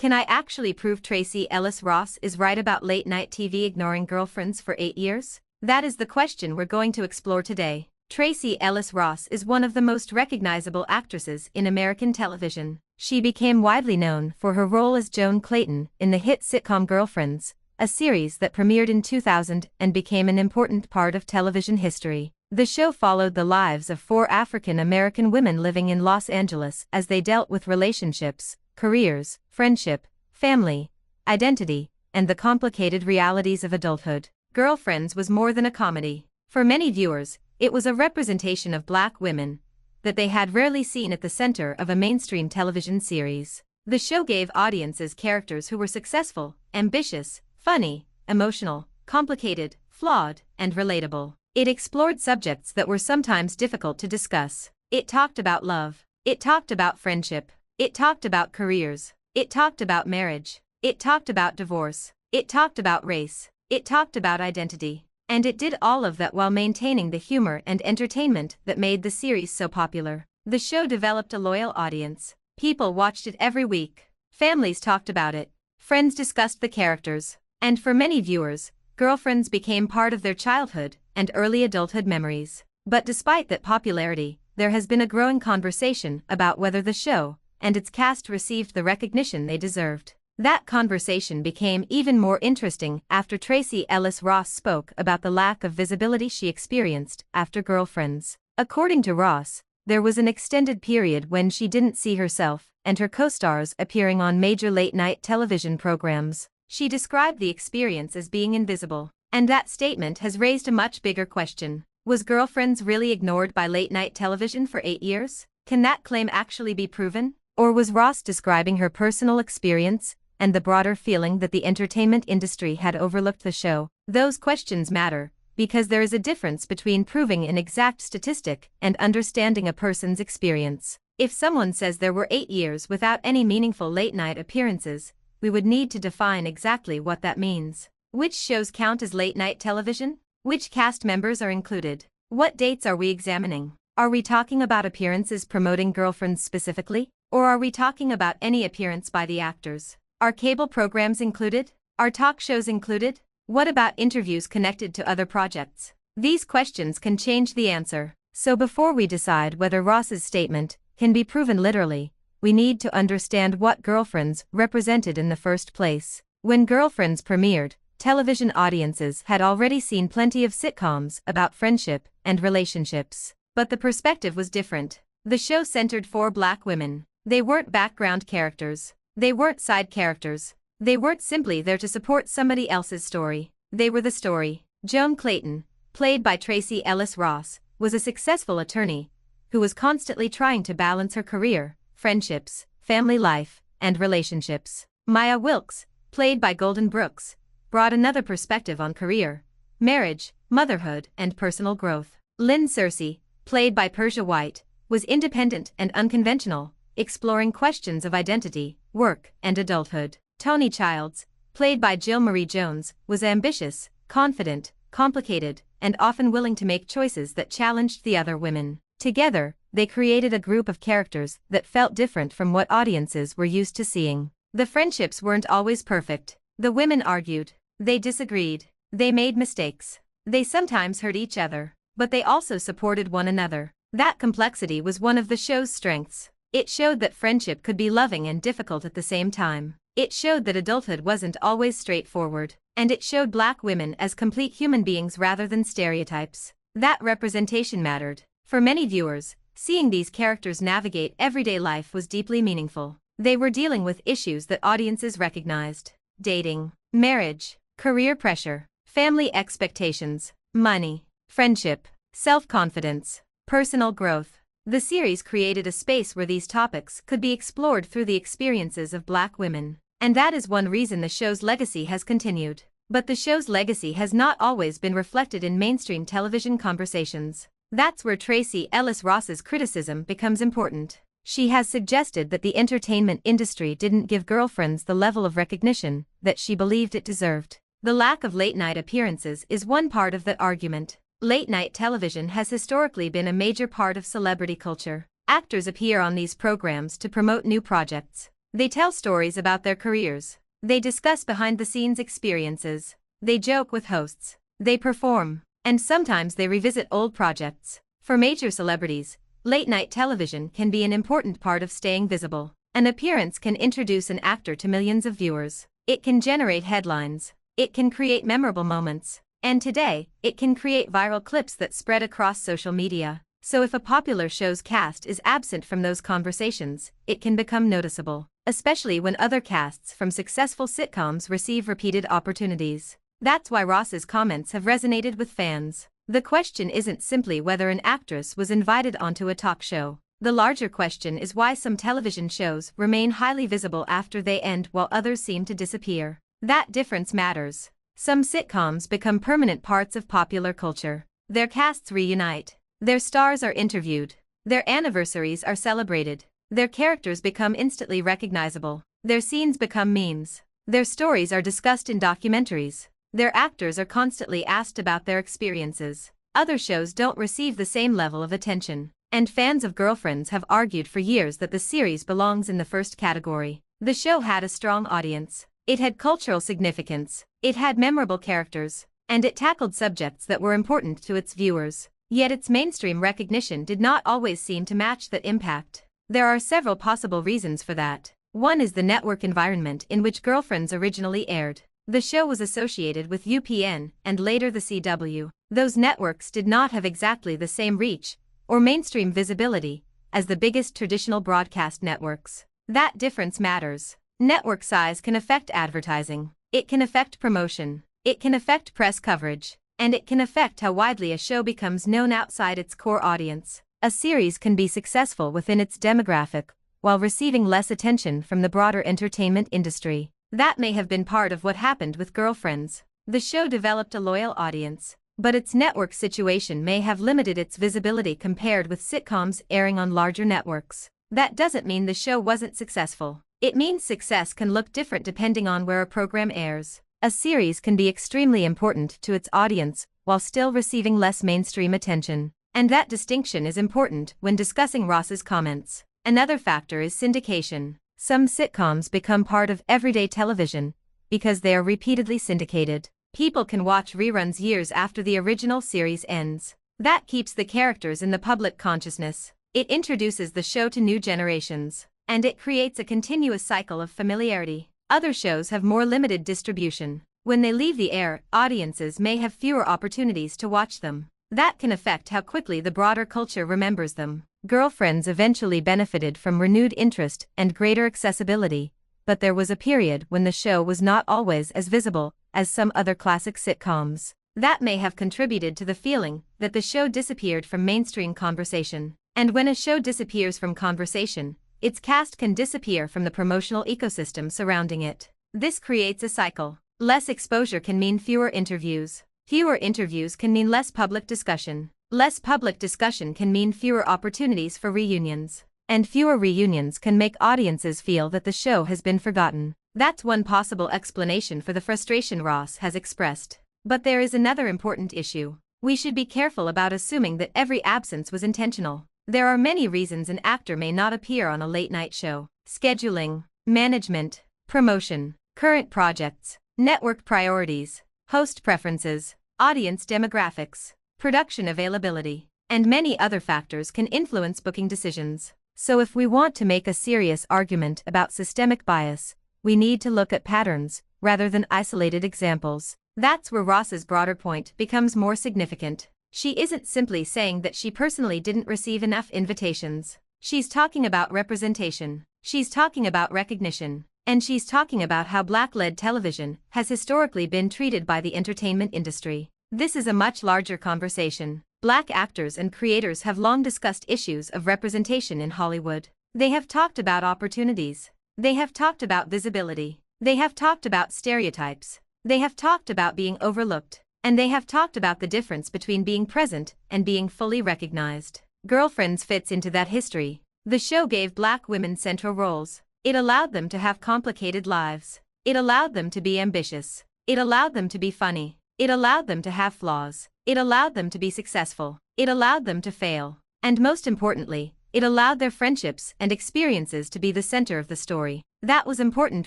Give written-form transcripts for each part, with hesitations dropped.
Can I actually prove Tracee Ellis Ross is right about late-night TV ignoring girlfriends for 8 years? That is the question we're going to explore today. Tracee Ellis Ross is one of the most recognizable actresses in American television. She became widely known for her role as Joan Clayton in the hit sitcom Girlfriends, a series that premiered in 2000 and became an important part of television history. The show followed the lives of 4 African American women living in Los Angeles as they dealt with relationships, careers, friendship, family, identity, and the complicated realities of adulthood. Girlfriends was more than a comedy. For many viewers, it was a representation of Black women that they had rarely seen at the center of a mainstream television series. The show gave audiences characters who were successful, ambitious, funny, emotional, complicated, flawed, and relatable. It explored subjects that were sometimes difficult to discuss. It talked about love. It talked about friendship. It talked about careers. It talked about marriage. It talked about divorce. It talked about race. It talked about identity. And it did all of that while maintaining the humor and entertainment that made the series so popular. The show developed a loyal audience. People watched it every week. Families talked about it. Friends discussed the characters. And for many viewers, Girlfriends became part of their childhood and early adulthood memories. But despite that popularity, there has been a growing conversation about whether the show and its cast received the recognition they deserved. That conversation became even more interesting after Tracee Ellis Ross spoke about the lack of visibility she experienced after Girlfriends. According to Ross, there was an extended period when she didn't see herself and her co-stars appearing on major late-night television programs. She described the experience as being invisible, and that statement has raised a much bigger question. Was Girlfriends really ignored by late-night television for 8 years? Can that claim actually be proven? Or was Ross describing her personal experience and the broader feeling that the entertainment industry had overlooked the show? Those questions matter, because there is a difference between proving an exact statistic and understanding a person's experience. If someone says there were 8 years without any meaningful late-night appearances, we would need to define exactly what that means. Which shows count as late-night television? Which cast members are included? What dates are we examining? Are we talking about appearances promoting Girlfriends specifically? Or are we talking about any appearance by the actors? Are cable programs included? Are talk shows included? What about interviews connected to other projects? These questions can change the answer. So before we decide whether Ross's statement can be proven literally, we need to understand what Girlfriends represented in the first place. When Girlfriends premiered, television audiences had already seen plenty of sitcoms about friendship and relationships. But the perspective was different. The show centered 4 Black women. They weren't background characters. They weren't side characters. They weren't simply there to support somebody else's story. They were the story. Joan Clayton, played by Tracee Ellis Ross, was a successful attorney who was constantly trying to balance her career, friendships, family life, and relationships. Maya Wilkes, played by Golden Brooks, brought another perspective on career, marriage, motherhood, and personal growth. Lynn Searcy, played by Persia White, was independent and unconventional, exploring questions of identity, work, and adulthood. Toni Childs, played by Jill Marie Jones, was ambitious, confident, complicated, and often willing to make choices that challenged the other women. Together, they created a group of characters that felt different from what audiences were used to seeing. The friendships weren't always perfect. The women argued. They disagreed. They made mistakes. They sometimes hurt each other, but they also supported one another. That complexity was one of the show's strengths. It showed that friendship could be loving and difficult at the same time. It showed that adulthood wasn't always straightforward. And it showed Black women as complete human beings rather than stereotypes. That representation mattered. For many viewers, seeing these characters navigate everyday life was deeply meaningful. They were dealing with issues that audiences recognized: dating, marriage, career pressure, family expectations, money, friendship, self-confidence, personal growth. The series created a space where these topics could be explored through the experiences of Black women. And that is one reason the show's legacy has continued. But the show's legacy has not always been reflected in mainstream television conversations. That's where Tracee Ellis Ross's criticism becomes important. She has suggested that the entertainment industry didn't give Girlfriends the level of recognition that she believed it deserved. The lack of late-night appearances is one part of that argument. Late-night television has historically been a major part of celebrity culture. Actors appear on these programs to promote new projects, They tell stories about their careers. They discuss behind-the-scenes experiences. They joke with hosts. They perform. And sometimes they revisit old projects. For major celebrities, late-night television can be an important part of staying visible. An appearance can introduce an actor to millions of viewers. It can generate headlines. It can create memorable moments. And today, it can create viral clips that spread across social media. So if a popular show's cast is absent from those conversations, it can become noticeable, especially when other casts from successful sitcoms receive repeated opportunities. That's why Ross's comments have resonated with fans. The question isn't simply whether an actress was invited onto a talk show. The larger question is why some television shows remain highly visible after they end while others seem to disappear. That difference matters. Some sitcoms become permanent parts of popular culture. Their casts reunite. Their stars are interviewed. Their anniversaries are celebrated. Their characters become instantly recognizable. Their scenes become memes. Their stories are discussed in documentaries. Their actors are constantly asked about their experiences. Other shows don't receive the same level of attention. And fans of Girlfriends have argued for years that the series belongs in the first category. The show had a strong audience. It had cultural significance. It had memorable characters. And it tackled subjects that were important to its viewers. Yet its mainstream recognition did not always seem to match that impact. There are several possible reasons for that. One is the network environment in which Girlfriends originally aired. The show was associated with UPN and later the CW. Those networks did not have exactly the same reach or mainstream visibility as the biggest traditional broadcast networks. That difference matters. Network size can affect advertising. It can affect promotion. It can affect press coverage. And it can affect how widely a show becomes known outside its core audience. A series can be successful within its demographic, while receiving less attention from the broader entertainment industry. That may have been part of what happened with Girlfriends. The show developed a loyal audience, but its network situation may have limited its visibility compared with sitcoms airing on larger networks. That doesn't mean the show wasn't successful. It means success can look different depending on where a program airs. A series can be extremely important to its audience while still receiving less mainstream attention. And that distinction is important when discussing Ross's comments. Another factor is syndication. Some sitcoms become part of everyday television because they are repeatedly syndicated. People can watch reruns years after the original series ends. That keeps the characters in the public consciousness. It introduces the show to new generations. And it creates a continuous cycle of familiarity. Other shows have more limited distribution. When they leave the air, audiences may have fewer opportunities to watch them. That can affect how quickly the broader culture remembers them. Girlfriends eventually benefited from renewed interest and greater accessibility, but there was a period when the show was not always as visible as some other classic sitcoms. That may have contributed to the feeling that the show disappeared from mainstream conversation. And when a show disappears from conversation, its cast can disappear from the promotional ecosystem surrounding it. This creates a cycle. Less exposure can mean fewer interviews. Fewer interviews can mean less public discussion. Less public discussion can mean fewer opportunities for reunions. And fewer reunions can make audiences feel that the show has been forgotten. That's one possible explanation for the frustration Ross has expressed. But there is another important issue. We should be careful about assuming that every absence was intentional. There are many reasons an actor may not appear on a late-night show. Scheduling, management, promotion, current projects, network priorities, host preferences, audience demographics, production availability, and many other factors can influence booking decisions. So if we want to make a serious argument about systemic bias, we need to look at patterns rather than isolated examples. That's where Ross's broader point becomes more significant. She isn't simply saying that she personally didn't receive enough invitations. She's talking about representation. She's talking about recognition. And she's talking about how Black-led television has historically been treated by the entertainment industry. This is a much larger conversation. Black actors and creators have long discussed issues of representation in Hollywood. They have talked about opportunities. They have talked about visibility. They have talked about stereotypes. They have talked about being overlooked. And they have talked about the difference between being present and being fully recognized. Girlfriends fits into that history. The show gave Black women central roles. It allowed them to have complicated lives. It allowed them to be ambitious. It allowed them to be funny. It allowed them to have flaws. It allowed them to be successful. It allowed them to fail. And most importantly, It allowed their friendships and experiences to be the center of the story. That was important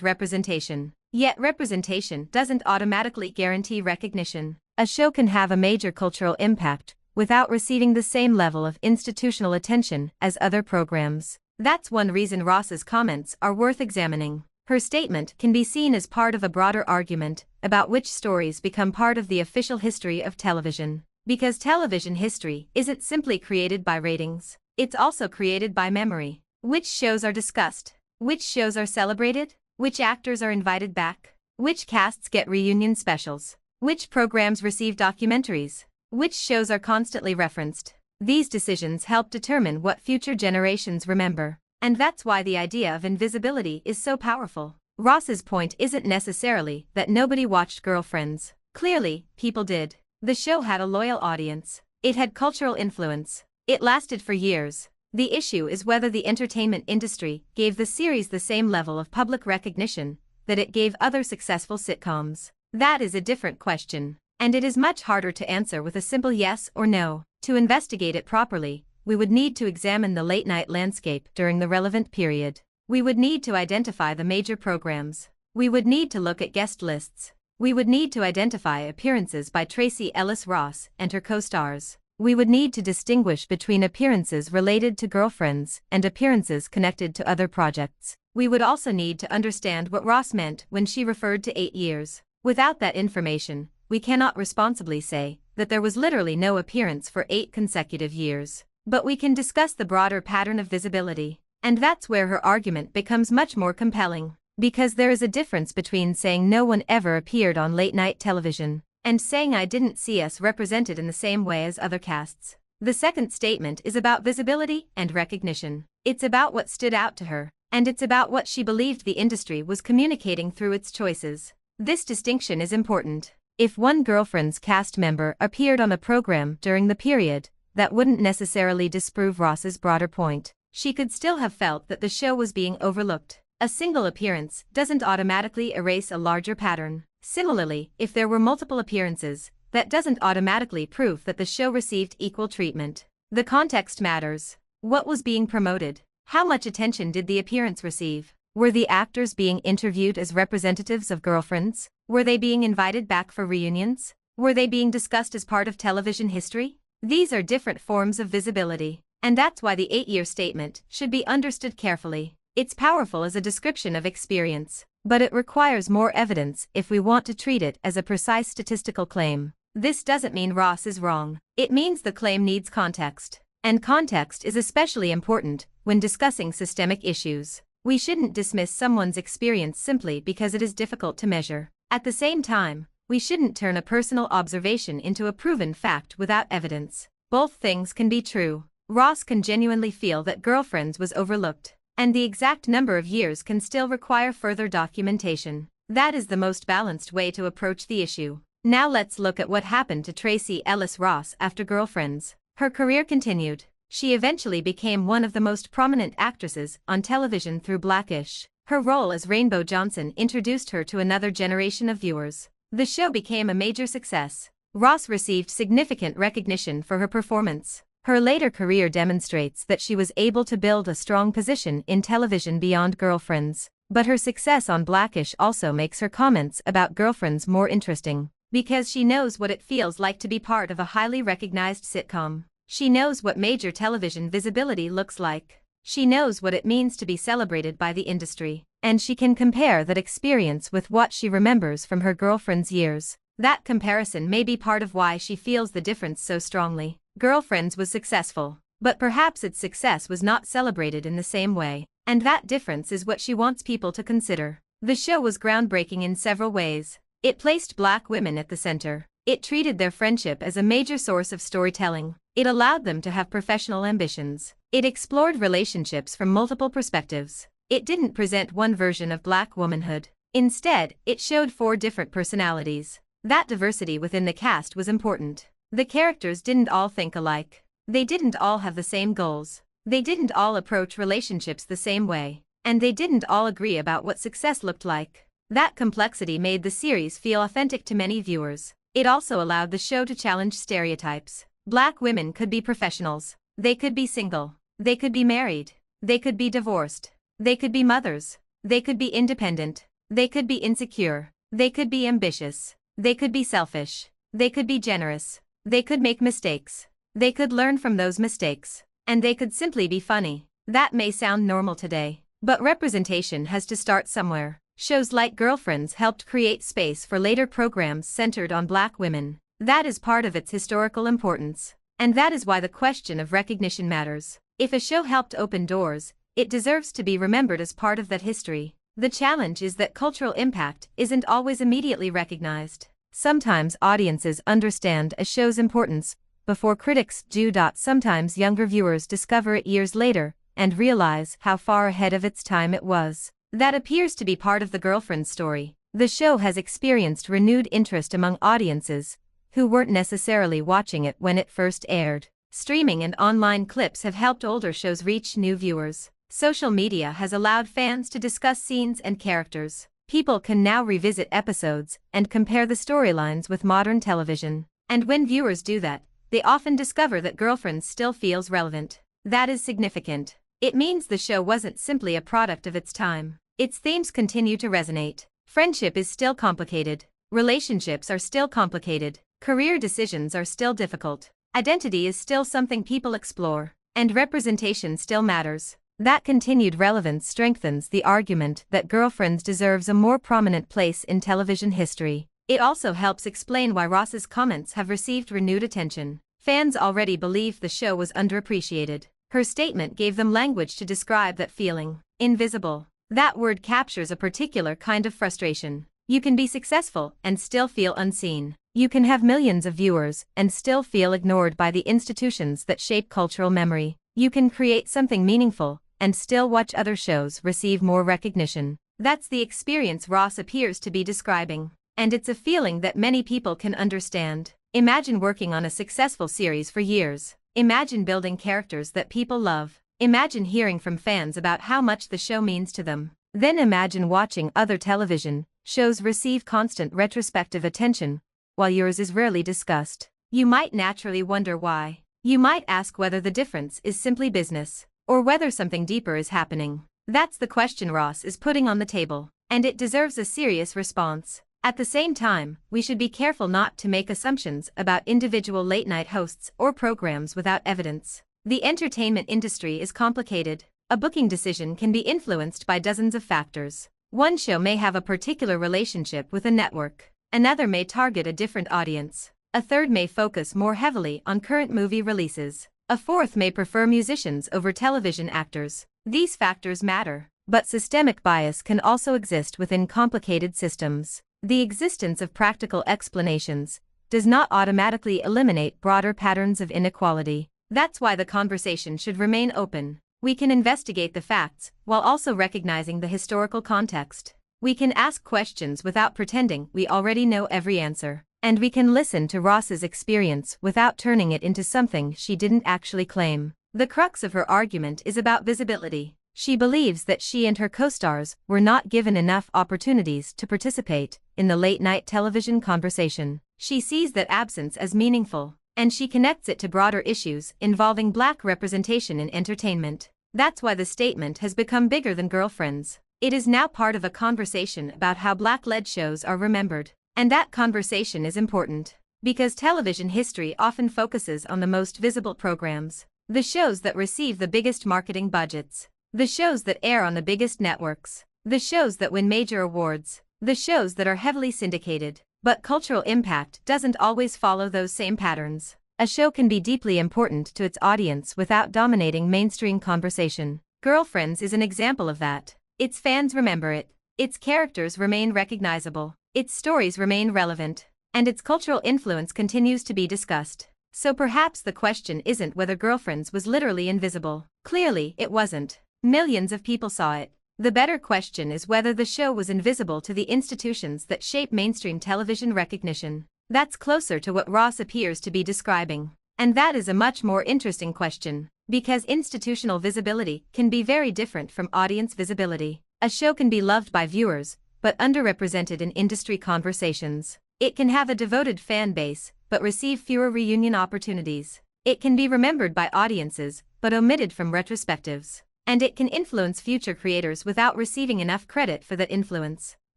representation. Yet representation doesn't automatically guarantee recognition. A show can have a major cultural impact without receiving the same level of institutional attention as other programs. That's one reason Ross's comments are worth examining. Her statement can be seen as part of a broader argument about which stories become part of the official history of television. Because television history isn't simply created by ratings, it's also created by memory. Which shows are discussed? Which shows are celebrated? Which actors are invited back? Which casts get reunion specials? Which programs receive documentaries? Which shows are constantly referenced? These decisions help determine what future generations remember. And that's why the idea of invisibility is so powerful. Ross's point isn't necessarily that nobody watched Girlfriends. Clearly, people did. The show had a loyal audience. It had cultural influence. It lasted for years. The issue is whether the entertainment industry gave the series the same level of public recognition that it gave other successful sitcoms. That is a different question, and it is much harder to answer with a simple yes or no. To investigate it properly, we would need to examine the late-night landscape during the relevant period. We would need to identify the major programs. We would need to look at guest lists. We would need to identify appearances by Tracee Ellis Ross and her co-stars. We would need to distinguish between appearances related to Girlfriends and appearances connected to other projects. We would also need to understand what Ross meant when she referred to 8 years. Without that information, we cannot responsibly say that there was literally no appearance for 8 consecutive years. But we can discuss the broader pattern of visibility. And that's where her argument becomes much more compelling. Because there is a difference between saying no one ever appeared on late-night television and saying I didn't see us represented in the same way as other casts. The second statement is about visibility and recognition. It's about what stood out to her, and it's about what she believed the industry was communicating through its choices. This distinction is important. If one Girlfriends cast member appeared on a program during the period, that wouldn't necessarily disprove Ross's broader point. She could still have felt that the show was being overlooked. A single appearance doesn't automatically erase a larger pattern. Similarly, if there were multiple appearances, that doesn't automatically prove that the show received equal treatment. The context matters. What was being promoted? How much attention did the appearance receive? Were the actors being interviewed as representatives of Girlfriends? Were they being invited back for reunions? Were they being discussed as part of television history? These are different forms of visibility. And that's why the 8-year statement should be understood carefully. It's powerful as a description of experience, but it requires more evidence if we want to treat it as a precise statistical claim. This doesn't mean Ross is wrong. It means the claim needs context. And context is especially important when discussing systemic issues. We shouldn't dismiss someone's experience simply because it is difficult to measure. At the same time, we shouldn't turn a personal observation into a proven fact without evidence. Both things can be true. Ross can genuinely feel that Girlfriends was overlooked, and the exact number of years can still require further documentation. That is the most balanced way to approach the issue. Now let's look at what happened to Tracee Ellis Ross after Girlfriends. Her career continued. She eventually became one of the most prominent actresses on television through Blackish. Her role as Rainbow Johnson introduced her to another generation of viewers. The show became a major success. Ross received significant recognition for her performance. Her later career demonstrates that she was able to build a strong position in television beyond Girlfriends. But her success on Blackish also makes her comments about Girlfriends more interesting. Because she knows what it feels like to be part of a highly recognized sitcom. She knows what major television visibility looks like. She knows what it means to be celebrated by the industry. And she can compare that experience with what she remembers from her Girlfriends years. That comparison may be part of why she feels the difference so strongly. Girlfriends was successful, but perhaps its success was not celebrated in the same way. And that difference is what she wants people to consider. The show was groundbreaking in several ways. It placed Black women at the center. It treated their friendship as a major source of storytelling. It allowed them to have professional ambitions. It explored relationships from multiple perspectives. It didn't present one version of Black womanhood. Instead, it showed 4 different personalities. That diversity within the cast was important. The characters didn't all think alike. They didn't all have the same goals. They didn't all approach relationships the same way. And they didn't all agree about what success looked like. That complexity made the series feel authentic to many viewers. It also allowed the show to challenge stereotypes. Black women could be professionals. They could be single. They could be married. They could be divorced. They could be mothers. They could be independent. They could be insecure. They could be ambitious. They could be selfish. They could be generous. They could make mistakes. They could learn from those mistakes. And they could simply be funny. That may sound normal today, but representation has to start somewhere. Shows like Girlfriends helped create space for later programs centered on Black women. That is part of its historical importance. And that is why the question of recognition matters. If a show helped open doors, it deserves to be remembered as part of that history. The challenge is that cultural impact isn't always immediately recognized. Sometimes audiences understand a show's importance before critics do. Sometimes younger viewers discover it years later and realize how far ahead of its time it was. That appears to be part of the Girlfriends story. The show has experienced renewed interest among audiences who weren't necessarily watching it when it first aired. Streaming and online clips have helped older shows reach new viewers. Social media has allowed fans to discuss scenes and characters. People can now revisit episodes and compare the storylines with modern television. And when viewers do that, they often discover that Girlfriends still feels relevant. That is significant. It means the show wasn't simply a product of its time. Its themes continue to resonate. Friendship is still complicated. Relationships are still complicated. Career decisions are still difficult. Identity is still something people explore. And representation still matters. That continued relevance strengthens the argument that Girlfriends deserves a more prominent place in television history. It also helps explain why Ross's comments have received renewed attention. Fans already believed the show was underappreciated. Her statement gave them language to describe that feeling. Invisible. That word captures a particular kind of frustration. You can be successful and still feel unseen. You can have millions of viewers and still feel ignored by the institutions that shape cultural memory. You can create something meaningful and still watch other shows receive more recognition. That's the experience Ross appears to be describing. And it's a feeling that many people can understand. Imagine working on a successful series for years. Imagine building characters that people love. Imagine hearing from fans about how much the show means to them. Then imagine watching other television shows receive constant retrospective attention, while yours is rarely discussed. You might naturally wonder why. You might ask whether the difference is simply business, or whether something deeper is happening. That's the question Ross is putting on the table, and it deserves a serious response. At the same time, we should be careful not to make assumptions about individual late-night hosts or programs without evidence. The entertainment industry is complicated. A booking decision can be influenced by dozens of factors. One show may have a particular relationship with a network. Another may target a different audience. A third may focus more heavily on current movie releases. A fourth may prefer musicians over television actors. These factors matter, but systemic bias can also exist within complicated systems. The existence of practical explanations does not automatically eliminate broader patterns of inequality. That's why the conversation should remain open. We can investigate the facts while also recognizing the historical context. We can ask questions without pretending we already know every answer. And we can listen to Ross's experience without turning it into something she didn't actually claim. The crux of her argument is about visibility. She believes that she and her co-stars were not given enough opportunities to participate in the late-night television conversation. She sees that absence as meaningful, and she connects it to broader issues involving Black representation in entertainment. That's why the statement has become bigger than Girlfriends. It is now part of a conversation about how Black-led shows are remembered. And that conversation is important, because television history often focuses on the most visible programs, the shows that receive the biggest marketing budgets, the shows that air on the biggest networks, the shows that win major awards, the shows that are heavily syndicated. But cultural impact doesn't always follow those same patterns. A show can be deeply important to its audience without dominating mainstream conversation. Girlfriends is an example of that. Its fans remember it, its characters remain recognizable, its stories remain relevant, and its cultural influence continues to be discussed. So perhaps the question isn't whether Girlfriends was literally invisible. Clearly, it wasn't. Millions of people saw it. The better question is whether the show was invisible to the institutions that shape mainstream television recognition. That's closer to what Ross appears to be describing. And that is a much more interesting question, because institutional visibility can be very different from audience visibility. A show can be loved by viewers, but underrepresented in industry conversations. It can have a devoted fan base, but receive fewer reunion opportunities. It can be remembered by audiences, but omitted from retrospectives. And it can influence future creators without receiving enough credit for that influence.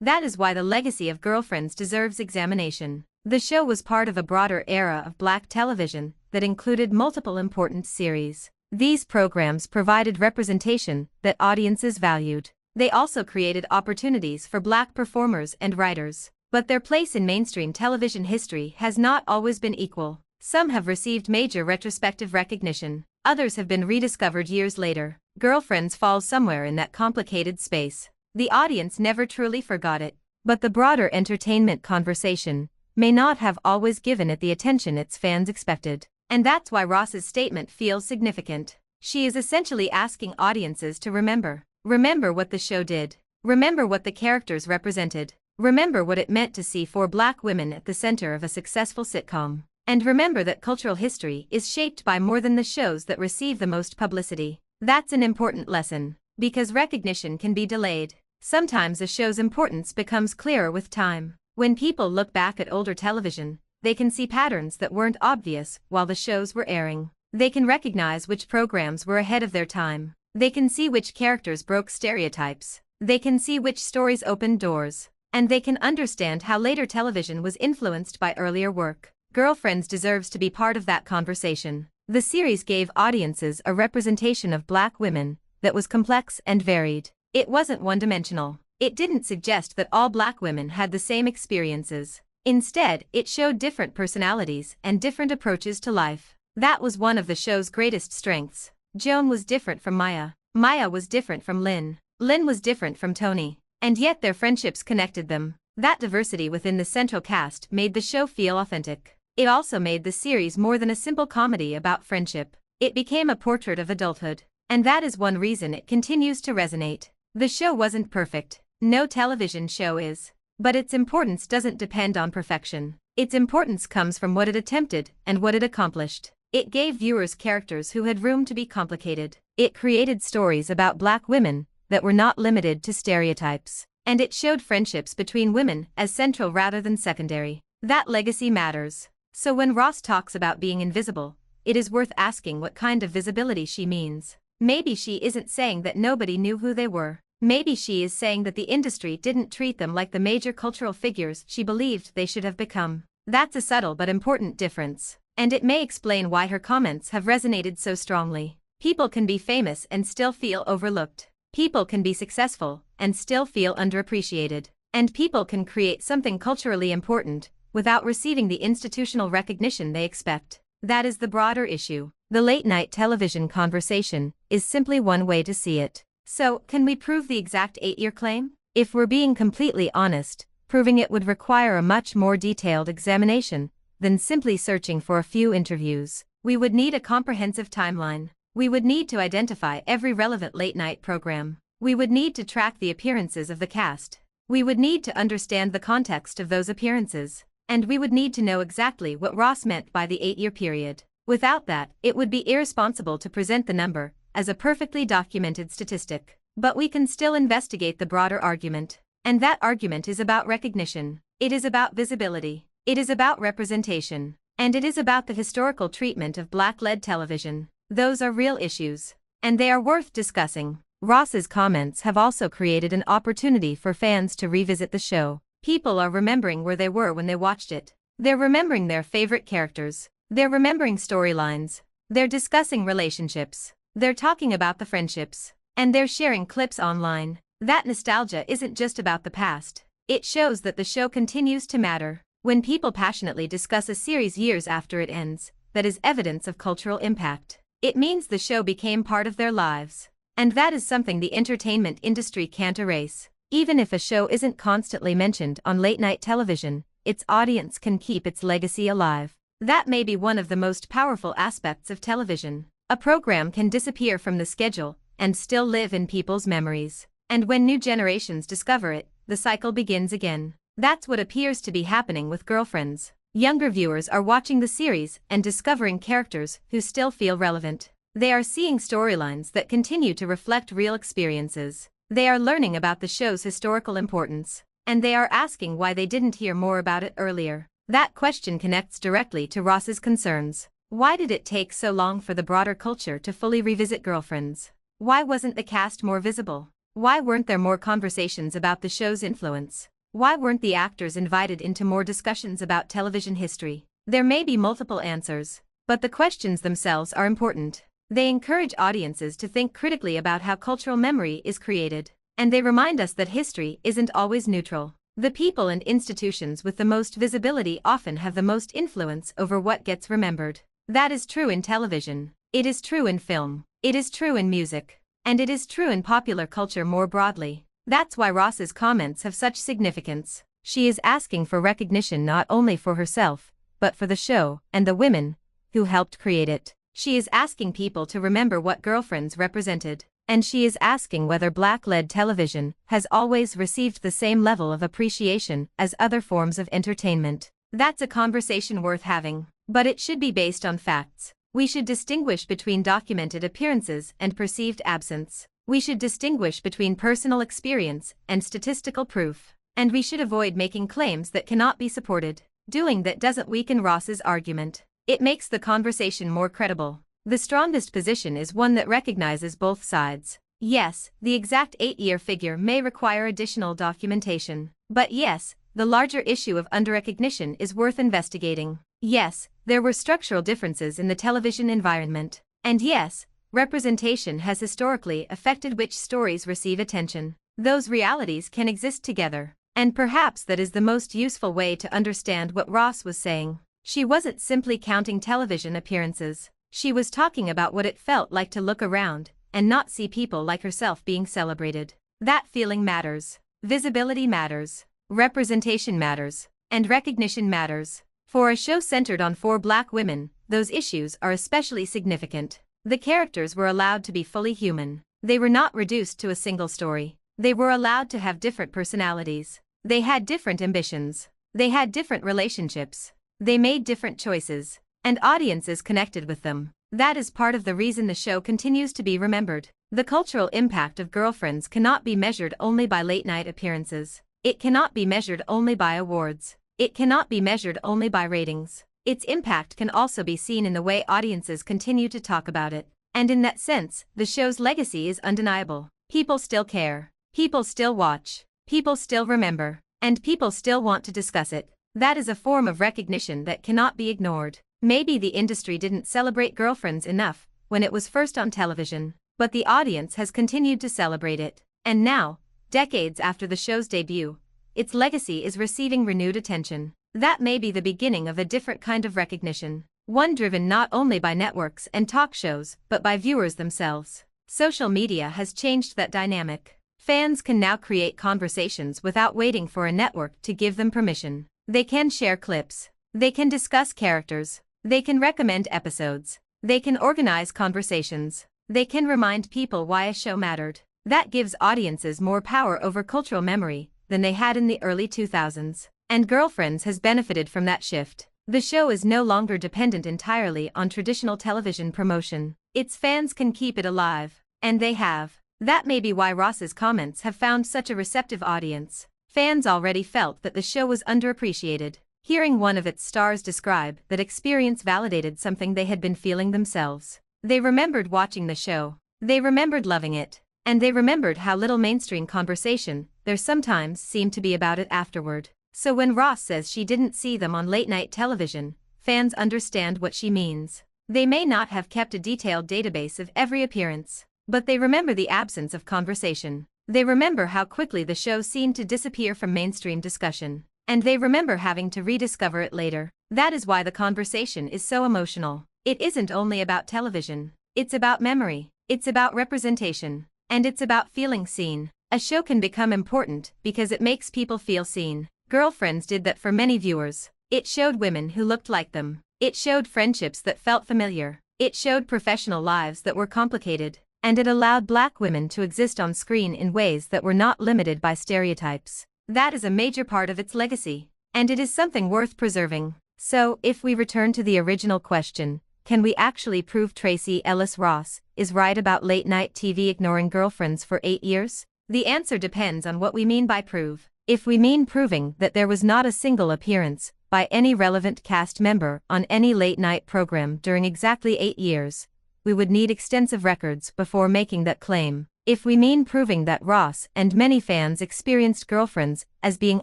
That is why the legacy of Girlfriends deserves examination. The show was part of a broader era of Black television that included multiple important series. These programs provided representation that audiences valued. They also created opportunities for Black performers and writers. But their place in mainstream television history has not always been equal. Some have received major retrospective recognition. Others have been rediscovered years later. Girlfriends falls somewhere in that complicated space. The audience never truly forgot it. But the broader entertainment conversation may not have always given it the attention its fans expected. And that's why Ross's statement feels significant. She is essentially asking audiences to remember. Remember what the show did. Remember what the characters represented. Remember what it meant to see 4 Black women at the center of a successful sitcom. And remember that cultural history is shaped by more than the shows that receive the most publicity. That's an important lesson, because recognition can be delayed. Sometimes a show's importance becomes clearer with time. When people look back at older television, they can see patterns that weren't obvious while the shows were airing. They can recognize which programs were ahead of their time. They can see which characters broke stereotypes. They can see which stories opened doors. And they can understand how later television was influenced by earlier work. Girlfriends deserves to be part of that conversation. The series gave audiences a representation of Black women that was complex and varied. It wasn't one-dimensional. It didn't suggest that all Black women had the same experiences. Instead, it showed different personalities and different approaches to life. That was one of the show's greatest strengths. Joan was different from Maya. Maya was different from Lynn. Lynn was different from Tony. And yet their friendships connected them. That diversity within the central cast made the show feel authentic. It also made the series more than a simple comedy about friendship. It became a portrait of adulthood. And that is one reason it continues to resonate. The show wasn't perfect. No television show is. But its importance doesn't depend on perfection. Its importance comes from what it attempted and what it accomplished. It gave viewers characters who had room to be complicated. It created stories about Black women that were not limited to stereotypes. And it showed friendships between women as central rather than secondary. That legacy matters. So when Ross talks about being invisible, it is worth asking what kind of visibility she means. Maybe she isn't saying that nobody knew who they were. Maybe she is saying that the industry didn't treat them like the major cultural figures she believed they should have become. That's a subtle but important difference. And it may explain why her comments have resonated so strongly. People can be famous and still feel overlooked. People can be successful and still feel underappreciated. And people can create something culturally important without receiving the institutional recognition they expect. That is the broader issue. The late-night television conversation is simply one way to see it. So, can we prove the exact 8-year claim? If we're being completely honest, proving it would require a much more detailed examination than simply searching for a few interviews. We would need a comprehensive timeline. We would need to identify every relevant late-night program. We would need to track the appearances of the cast. We would need to understand the context of those appearances. And we would need to know exactly what Ross meant by the 8-year period. Without that, it would be irresponsible to present the number as a perfectly documented statistic. But we can still investigate the broader argument. And that argument is about recognition. It is about visibility. It is about representation. And it is about the historical treatment of Black-led television. Those are real issues. And they are worth discussing. Ross's comments have also created an opportunity for fans to revisit the show. People are remembering where they were when they watched it. They're remembering their favorite characters. They're remembering storylines. They're discussing relationships. They're talking about the friendships. And they're sharing clips online. That nostalgia isn't just about the past. It shows that the show continues to matter. When people passionately discuss a series years after it ends, that is evidence of cultural impact. It means the show became part of their lives. And that is something the entertainment industry can't erase. Even if a show isn't constantly mentioned on late-night television, its audience can keep its legacy alive. That may be one of the most powerful aspects of television. A program can disappear from the schedule and still live in people's memories. And when new generations discover it, the cycle begins again. That's what appears to be happening with Girlfriends. Younger viewers are watching the series and discovering characters who still feel relevant. They are seeing storylines that continue to reflect real experiences. They are learning about the show's historical importance. And they are asking why they didn't hear more about it earlier. That question connects directly to Ross's concerns. Why did it take so long for the broader culture to fully revisit Girlfriends? Why wasn't the cast more visible? Why weren't there more conversations about the show's influence? Why weren't the actors invited into more discussions about television history? There may be multiple answers, but the questions themselves are important. They encourage audiences to think critically about how cultural memory is created, and they remind us that history isn't always neutral. The people and institutions with the most visibility often have the most influence over what gets remembered. That is true in television, it is true in film, it is true in music, and it is true in popular culture more broadly. That's why Ross's comments have such significance. She is asking for recognition not only for herself, but for the show and the women who helped create it. She is asking people to remember what Girlfriends represented, and she is asking whether Black-led television has always received the same level of appreciation as other forms of entertainment. That's a conversation worth having, but it should be based on facts. We should distinguish between documented appearances and perceived absence. We should distinguish between personal experience and statistical proof, and we should avoid making claims that cannot be supported. Doing that doesn't weaken Ross's argument. It makes the conversation more credible. The strongest position is one that recognizes both sides. Yes, the exact 8-year figure may require additional documentation. But yes, the larger issue of underrecognition is worth investigating. Yes, there were structural differences in the television environment. And yes, representation has historically affected which stories receive attention. Those realities can exist together. And perhaps that is the most useful way to understand what Ross was saying. She wasn't simply counting television appearances. She was talking about what it felt like to look around and not see people like herself being celebrated. That feeling matters. Visibility matters. Representation matters. And recognition matters. For a show centered on 4 Black women, those issues are especially significant. The characters were allowed to be fully human. They were not reduced to a single story. They were allowed to have different personalities. They had different ambitions. They had different relationships. They made different choices. And audiences connected with them. That is part of the reason the show continues to be remembered. The cultural impact of Girlfriends cannot be measured only by late-night appearances. It cannot be measured only by awards. It cannot be measured only by ratings. Its impact can also be seen in the way audiences continue to talk about it. And in that sense, the show's legacy is undeniable. People still care. People still watch. People still remember. And people still want to discuss it. That is a form of recognition that cannot be ignored. Maybe the industry didn't celebrate Girlfriends enough when it was first on television, but the audience has continued to celebrate it. And now, decades after the show's debut, its legacy is receiving renewed attention. That may be the beginning of a different kind of recognition, one driven not only by networks and talk shows, but by viewers themselves. Social media has changed that dynamic. Fans can now create conversations without waiting for a network to give them permission. They can share clips. They can discuss characters. They can recommend episodes. They can organize conversations. They can remind people why a show mattered. That gives audiences more power over cultural memory than they had in the early 2000s. And Girlfriends has benefited from that shift. The show is no longer dependent entirely on traditional television promotion. Its fans can keep it alive. And they have. That may be why Ross's comments have found such a receptive audience. Fans already felt that the show was underappreciated. Hearing one of its stars describe that experience validated something they had been feeling themselves. They remembered watching the show. They remembered loving it. And they remembered how little mainstream conversation there sometimes seemed to be about it afterward. So when Ross says she didn't see them on late-night television, fans understand what she means. They may not have kept a detailed database of every appearance, but they remember the absence of conversation. They remember how quickly the show seemed to disappear from mainstream discussion. And they remember having to rediscover it later. That is why the conversation is so emotional. It isn't only about television. It's about memory. It's about representation. And it's about feeling seen. A show can become important because it makes people feel seen. Girlfriends did that for many viewers. It showed women who looked like them. It showed friendships that felt familiar. It showed professional lives that were complicated. And it allowed Black women to exist on screen in ways that were not limited by stereotypes. That is a major part of its legacy. And it is something worth preserving. So, if we return to the original question, can we actually prove Tracee Ellis Ross is right about late-night TV ignoring Girlfriends for 8 years? The answer depends on what we mean by prove. If we mean proving that there was not a single appearance by any relevant cast member on any late-night program during exactly 8 years, we would need extensive records before making that claim. If we mean proving that Ross and many fans experienced girlfriends as being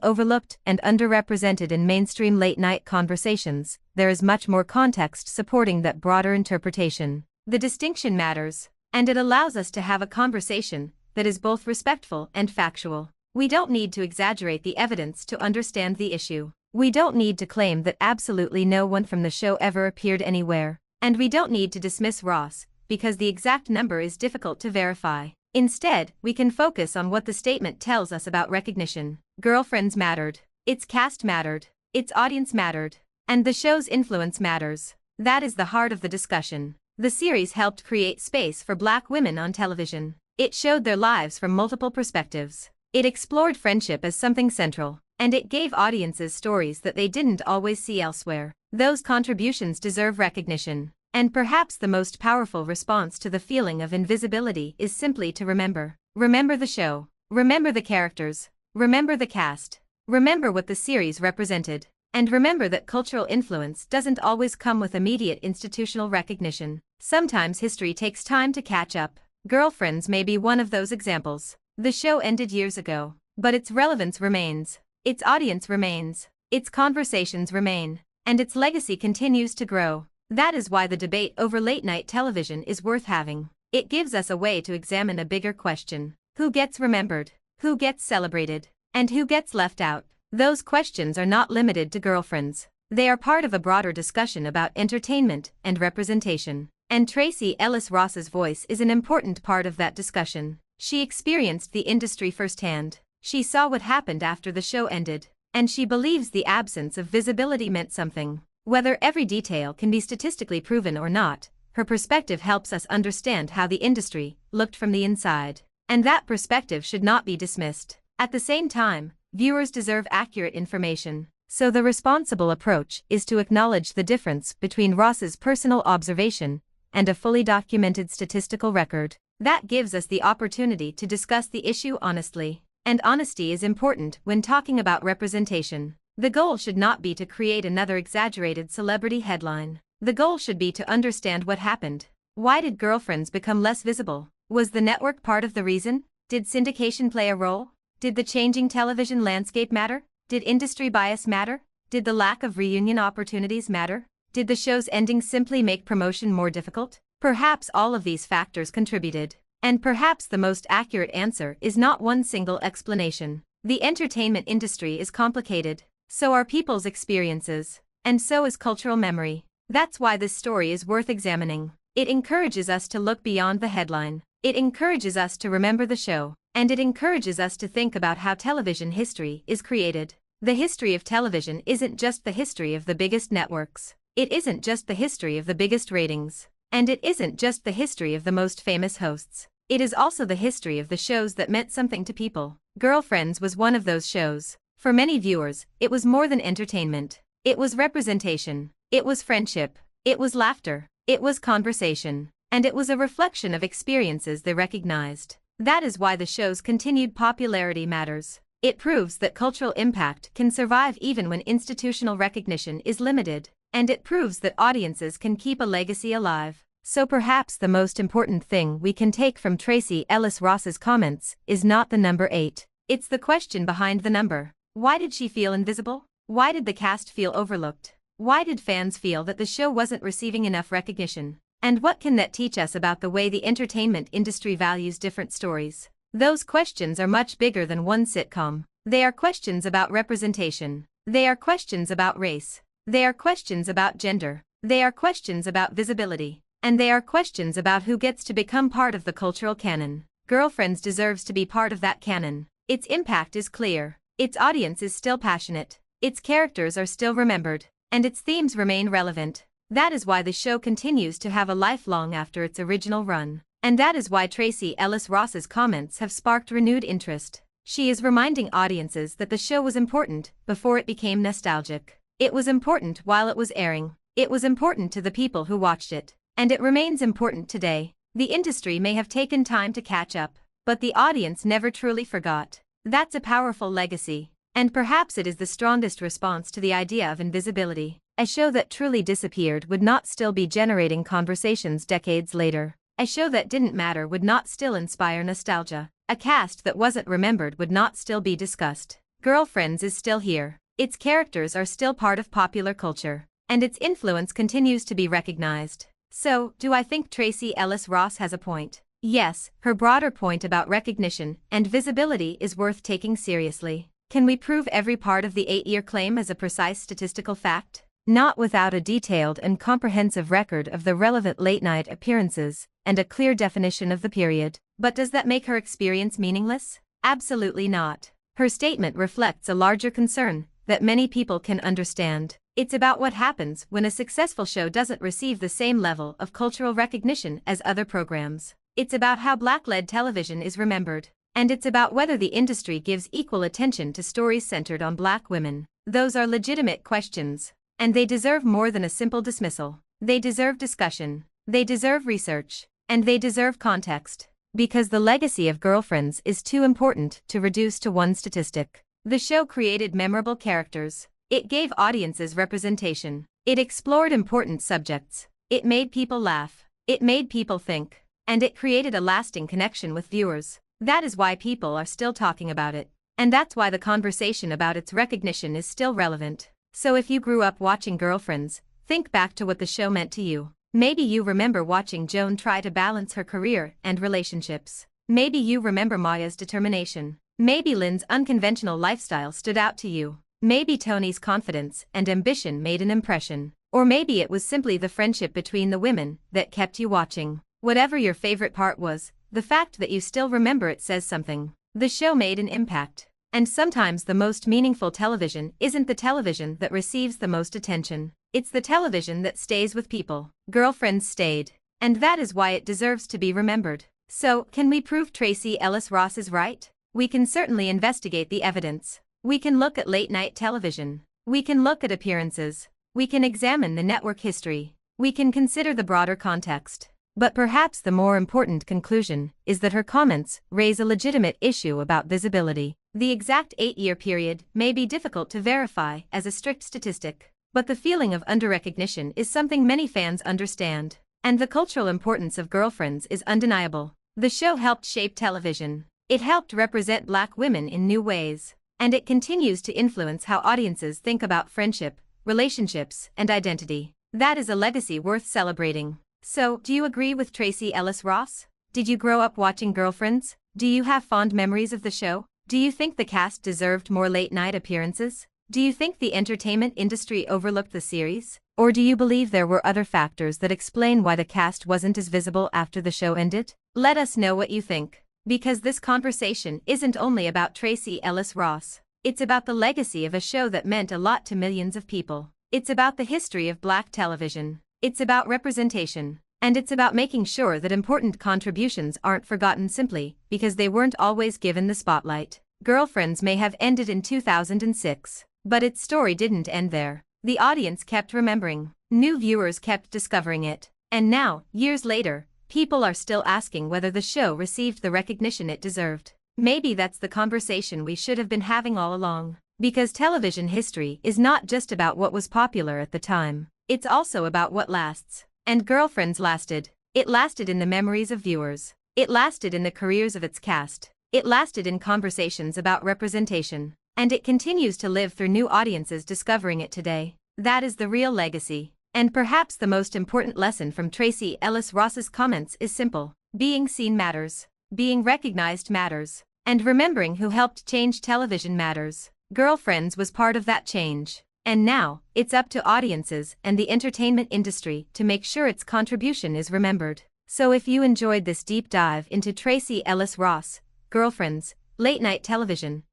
overlooked and underrepresented in mainstream late-night conversations, there is much more context supporting that broader interpretation. The distinction matters, and it allows us to have a conversation that is both respectful and factual. We don't need to exaggerate the evidence to understand the issue. We don't need to claim that absolutely no one from the show ever appeared anywhere. And we don't need to dismiss Ross, because the exact number is difficult to verify. Instead, we can focus on what the statement tells us about recognition. Girlfriends mattered. Its cast mattered. Its audience mattered. And the show's influence matters. That is the heart of the discussion. The series helped create space for Black women on television. It showed their lives from multiple perspectives. It explored friendship as something central, and it gave audiences stories that they didn't always see elsewhere. Those contributions deserve recognition, and perhaps the most powerful response to the feeling of invisibility is simply to remember. Remember the show. Remember the characters. Remember the cast. Remember what the series represented. And remember that cultural influence doesn't always come with immediate institutional recognition. Sometimes history takes time to catch up. Girlfriends may be one of those examples. The show ended years ago, but its relevance remains. Its audience remains. Its conversations remain. And its legacy continues to grow. That is why the debate over late-night television is worth having. It gives us a way to examine a bigger question. Who gets remembered? Who gets celebrated? And who gets left out? Those questions are not limited to girlfriends. They are part of a broader discussion about entertainment and representation. And Tracee Ellis Ross's voice is an important part of that discussion. She experienced the industry firsthand. She saw what happened after the show ended. And she believes the absence of visibility meant something. Whether every detail can be statistically proven or not, her perspective helps us understand how the industry looked from the inside. And that perspective should not be dismissed. At the same time, viewers deserve accurate information. So the responsible approach is to acknowledge the difference between Ross's personal observation and a fully documented statistical record. That gives us the opportunity to discuss the issue honestly. And honesty is important when talking about representation. The goal should not be to create another exaggerated celebrity headline. The goal should be to understand what happened. Why did girlfriends become less visible? Was the network part of the reason? Did syndication play a role? Did the changing television landscape matter? Did industry bias matter? Did the lack of reunion opportunities matter? Did the show's ending simply make promotion more difficult? Perhaps all of these factors contributed. And perhaps the most accurate answer is not one single explanation. The entertainment industry is complicated. So are people's experiences. And so is cultural memory. That's why this story is worth examining. It encourages us to look beyond the headline. It encourages us to remember the show. And it encourages us to think about how television history is created. The history of television isn't just the history of the biggest networks. It isn't just the history of the biggest ratings. And it isn't just the history of the most famous hosts. It is also the history of the shows that meant something to people. Girlfriends was one of those shows. For many viewers, it was more than entertainment. It was representation. It was friendship. It was laughter. It was conversation. And it was a reflection of experiences they recognized. That is why the show's continued popularity matters. It proves that cultural impact can survive even when institutional recognition is limited. And it proves that audiences can keep a legacy alive. So perhaps the most important thing we can take from Tracee Ellis Ross's comments is not the number 8. It's the question behind the number. Why did she feel invisible? Why did the cast feel overlooked? Why did fans feel that the show wasn't receiving enough recognition? And what can that teach us about the way the entertainment industry values different stories? Those questions are much bigger than one sitcom. They are questions about representation. They are questions about race. They are questions about gender. They are questions about visibility. And they are questions about who gets to become part of the cultural canon. Girlfriends deserves to be part of that canon. Its impact is clear. Its audience is still passionate. Its characters are still remembered. And its themes remain relevant. That is why the show continues to have a life long after its original run. And that is why Tracee Ellis Ross's comments have sparked renewed interest. She is reminding audiences that the show was important before it became nostalgic. It was important while it was airing. It was important to the people who watched it. And it remains important today. The industry may have taken time to catch up, but the audience never truly forgot. That's a powerful legacy. And perhaps it is the strongest response to the idea of invisibility. A show that truly disappeared would not still be generating conversations decades later. A show that didn't matter would not still inspire nostalgia. A cast that wasn't remembered would not still be discussed. Girlfriends is still here. Its characters are still part of popular culture. And its influence continues to be recognized. So, do I think Tracee Ellis Ross has a point? Yes, her broader point about recognition and visibility is worth taking seriously. Can we prove every part of the 8-year claim as a precise statistical fact? Not without a detailed and comprehensive record of the relevant late-night appearances and a clear definition of the period. But does that make her experience meaningless? Absolutely not. Her statement reflects a larger concern that many people can understand. It's about what happens when a successful show doesn't receive the same level of cultural recognition as other programs. It's about how Black-led television is remembered. And it's about whether the industry gives equal attention to stories centered on Black women. Those are legitimate questions. And they deserve more than a simple dismissal. They deserve discussion. They deserve research. And they deserve context. Because the legacy of Girlfriends is too important to reduce to one statistic. The show created memorable characters. It gave audiences representation. It explored important subjects. It made people laugh. It made people think. And it created a lasting connection with viewers. That is why people are still talking about it. And that's why the conversation about its recognition is still relevant. So if you grew up watching Girlfriends, think back to what the show meant to you. Maybe you remember watching Joan try to balance her career and relationships. Maybe you remember Maya's determination. Maybe Lynn's unconventional lifestyle stood out to you. Maybe Tony's confidence and ambition made an impression. Or maybe it was simply the friendship between the women that kept you watching. Whatever your favorite part was, the fact that you still remember it says something. The show made an impact. And sometimes the most meaningful television isn't the television that receives the most attention. It's the television that stays with people. Girlfriends stayed. And that is why it deserves to be remembered. So, can we prove Tracee Ellis Ross is right? We can certainly investigate the evidence. We can look at late-night television. We can look at appearances. We can examine the network history. We can consider the broader context. But perhaps the more important conclusion is that her comments raise a legitimate issue about visibility. The exact 8-year period may be difficult to verify as a strict statistic, but the feeling of underrecognition is something many fans understand. And the cultural importance of Girlfriends is undeniable. The show helped shape television. It helped represent Black women in new ways. And it continues to influence how audiences think about friendship, relationships, and identity. That is a legacy worth celebrating. So, do you agree with Tracee Ellis Ross? Did you grow up watching Girlfriends? Do you have fond memories of the show? Do you think the cast deserved more late-night appearances? Do you think the entertainment industry overlooked the series? Or do you believe there were other factors that explain why the cast wasn't as visible after the show ended? Let us know what you think. Because this conversation isn't only about Tracee Ellis Ross. It's about the legacy of a show that meant a lot to millions of people. It's about the history of Black television. It's about representation. And it's about making sure that important contributions aren't forgotten simply because they weren't always given the spotlight. Girlfriends may have ended in 2006. But its story didn't end there. The audience kept remembering. New viewers kept discovering it. And now, years later, people are still asking whether the show received the recognition it deserved. Maybe that's the conversation we should have been having all along. Because television history is not just about what was popular at the time. It's also about what lasts. And Girlfriends lasted. It lasted in the memories of viewers. It lasted in the careers of its cast. It lasted in conversations about representation. And it continues to live through new audiences discovering it today. That is the real legacy. And perhaps the most important lesson from Tracee Ellis Ross's comments is simple. Being seen matters. Being recognized matters. And remembering who helped change television matters. Girlfriends was part of that change. And now, it's up to audiences and the entertainment industry to make sure its contribution is remembered. So if you enjoyed this deep dive into Tracee Ellis Ross, Girlfriends, late-night television,